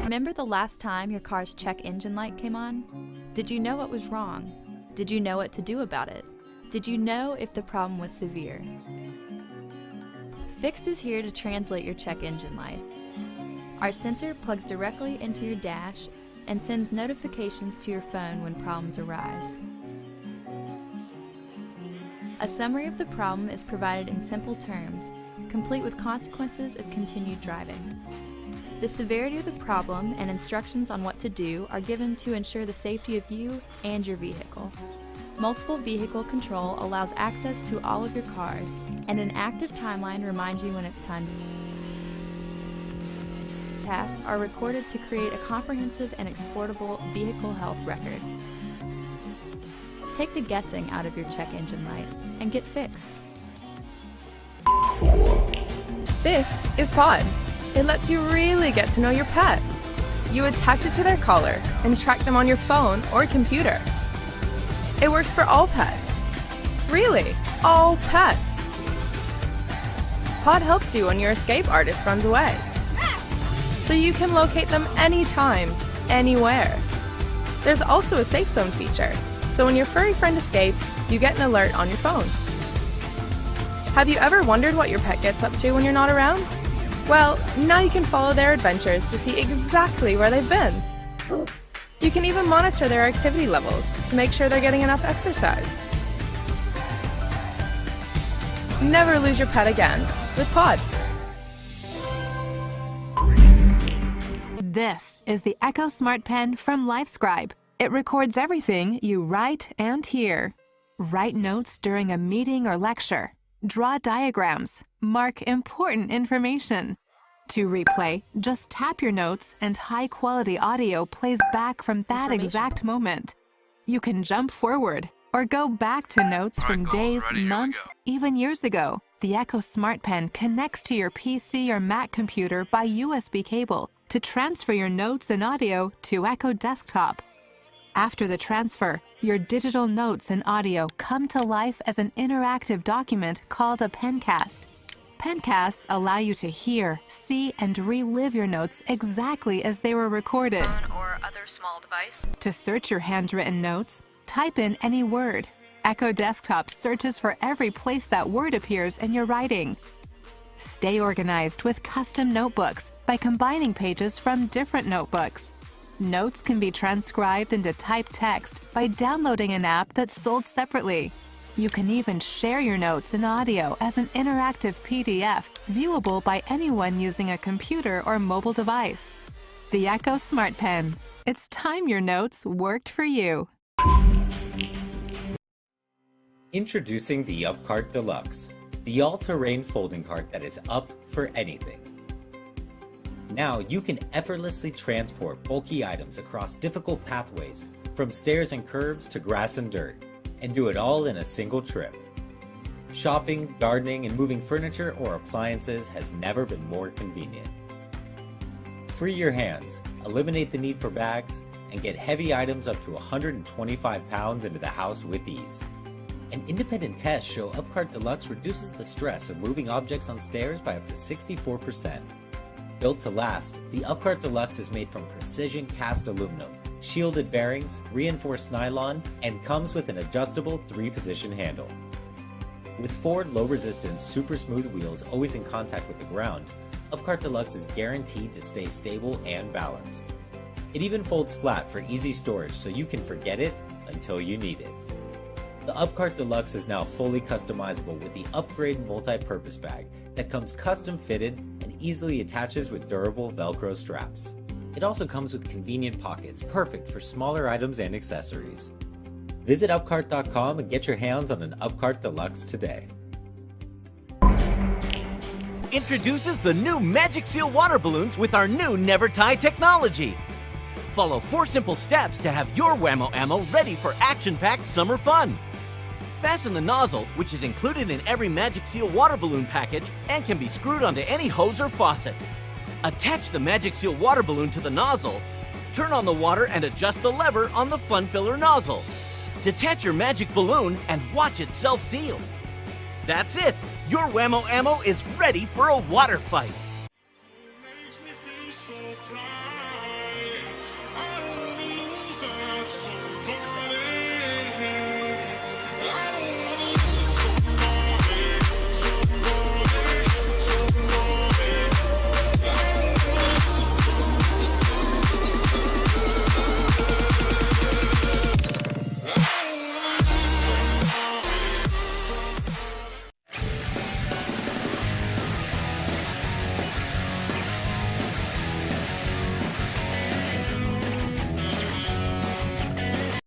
Remember the last time your car's check engine light came on? Did you know what was wrong? Did you know what to do about it? Did you know if the problem was severe? Fix is here to translate your check engine light. Our sensor plugs directly into your dash and sends notifications to your phone when problems arise. A summary of the problem is provided in simple terms, complete with consequences of continued driving. The severity of the problem and instructions on what to do are given to ensure the safety of you and your vehicle. Multiple vehicle control allows access to all of your cars, and an active timeline reminds you when it's time to tasks are recorded to create a comprehensive and exportable vehicle health record. Take the guessing out of your check engine light and get fixed. This is Pod. It lets you really get to know your pet. You attach it to their collar and track them on your phone or computer. It works for all pets. Really, all pets. Pod helps you when your escape artist runs away, so you can locate them anytime, anywhere. There's also a safe zone feature, so when your furry friend escapes, you get an alert on your phone. Have you ever wondered what your pet gets up to when you're not around? Well, now you can follow their adventures to see exactly where they've been. You can even monitor their activity levels to make sure they're getting enough exercise. Never lose your pet again with Pod. This is the Echo Smart Pen from LifeScribe. It records everything you write and hear. Write notes during a meeting or lecture. Draw diagrams. Mark important information. To replay, just tap your notes and high-quality audio plays back from that exact moment. You can jump forward or go back to notes from days, months, even years ago. The Echo Smart Pen connects to your PC or Mac computer by USB cable to transfer your notes and audio to Echo Desktop. After the transfer, your digital notes and audio come to life as an interactive document called a pencast. Pencasts allow you to hear, see, and relive your notes exactly as they were recorded. Or other small device. To search your handwritten notes, type in any word. Echo Desktop searches for every place that word appears in your writing. Stay organized with custom notebooks by combining pages from different notebooks. Notes can be transcribed into typed text by downloading an app that's sold separately. You can even share your notes and audio as an interactive PDF, viewable by anyone using a computer or mobile device. The Echo Smart Pen. It's time your notes worked for you. Introducing the UpCart Deluxe, the all-terrain folding cart that is up for anything. Now you can effortlessly transport bulky items across difficult pathways, from stairs and curbs to grass and dirt, and do it all in a single trip. Shopping, gardening, and moving furniture or appliances has never been more convenient. Free your hands, eliminate the need for bags, and get heavy items up to 125 pounds into the house with ease. An independent test show UpCart Deluxe reduces the stress of moving objects on stairs by up to 64%. Built to last, the UpCart Deluxe is made from precision cast aluminum, shielded bearings, reinforced nylon, and comes with an adjustable 3-position handle. With 4 low-resistance, super smooth wheels always in contact with the ground, UpCart Deluxe is guaranteed to stay stable and balanced. It even folds flat for easy storage so you can forget it until you need it. The UpCart Deluxe is now fully customizable with the Upgrade multi-purpose bag that comes custom fitted and easily attaches with durable Velcro straps. It also comes with convenient pockets, perfect for smaller items and accessories. Visit upcart.com and get your hands on an UpCart Deluxe today. Introduces the new Magic Seal water balloons with our new Never Tie technology. Follow 4 simple steps to have your Whammo ammo ready for action-packed summer fun. Fasten the nozzle, which is included in every Magic Seal water balloon package and can be screwed onto any hose or faucet. Attach the Magic Seal water balloon to the nozzle, turn on the water and adjust the lever on the fun filler nozzle. Detach your magic balloon and watch it self-seal. That's it! Your Whammo ammo is ready for a water fight!